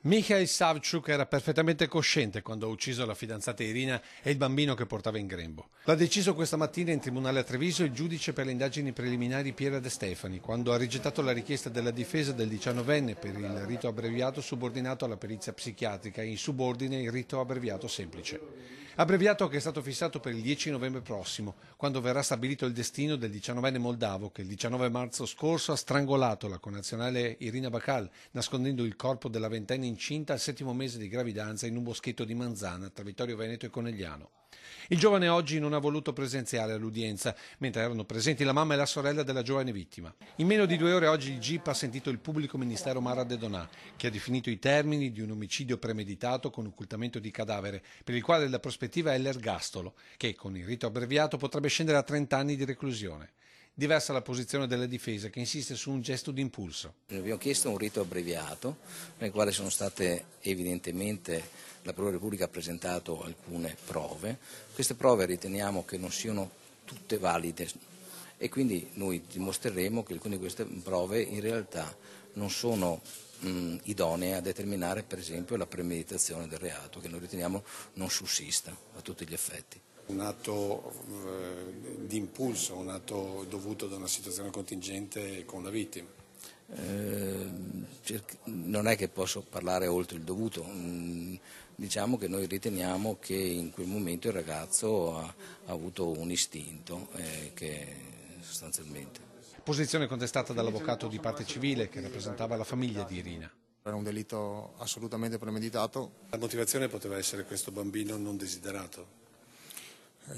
Mikhail Savchuk era perfettamente cosciente quando ha ucciso la fidanzata Irina e il bambino che portava in grembo. L'ha deciso questa mattina in tribunale a Treviso il giudice per le indagini preliminari Piera De Stefani, quando ha rigettato la richiesta della difesa del 19enne per il rito abbreviato subordinato alla perizia psichiatrica e in subordine il rito abbreviato semplice. Abbreviato che è stato fissato per il 10 novembre prossimo, quando verrà stabilito il destino del 19enne moldavo che il 19 marzo scorso ha strangolato la connazionale Irina Bakal, nascondendo il corpo della ventenne incinta al 7° mese di gravidanza in un boschetto di Manzana tra Vittorio Veneto e Conegliano. Il giovane oggi non ha voluto presenziare all'udienza, mentre erano presenti la mamma e la sorella della giovane vittima. In meno di 2 ore oggi il GIP ha sentito il pubblico ministero Mara De Donà, che ha definito i termini di un omicidio premeditato con occultamento di cadavere, per il quale la prospettiva è l'ergastolo, che con il rito abbreviato potrebbe scendere a 30 anni di reclusione. Diversa la posizione della difesa, che insiste su un gesto di impulso. Abbiamo chiesto un rito abbreviato, nel quale sono state evidentemente, la Procura della Repubblica ha presentato alcune prove. Queste prove riteniamo che non siano tutte valide e quindi noi dimostreremo che alcune di queste prove in realtà non sono idonee a determinare per esempio la premeditazione del reato, che noi riteniamo non sussista a tutti gli effetti. Un atto di impulso, un atto dovuto da una situazione contingente con la vittima. Non è che posso parlare oltre il dovuto, diciamo che noi riteniamo che in quel momento il ragazzo ha avuto un istinto che sostanzialmente. Posizione contestata dall'avvocato di parte civile che rappresentava la famiglia di Irina. Era un delitto assolutamente premeditato. La motivazione poteva essere questo bambino non desiderato.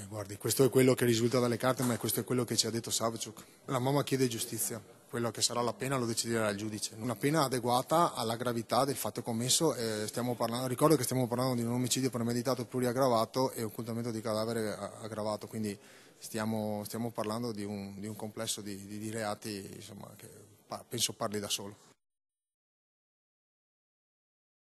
Guardi, questo è quello che risulta dalle carte, ma questo è quello che ci ha detto Savchuk. La mamma chiede giustizia, quello che sarà la pena lo deciderà il giudice. Una pena adeguata alla gravità del fatto commesso, ricordo che stiamo parlando di un omicidio premeditato pluriaggravato e occultamento di cadavere aggravato, quindi stiamo parlando di un complesso di reati insomma, che penso parli da solo.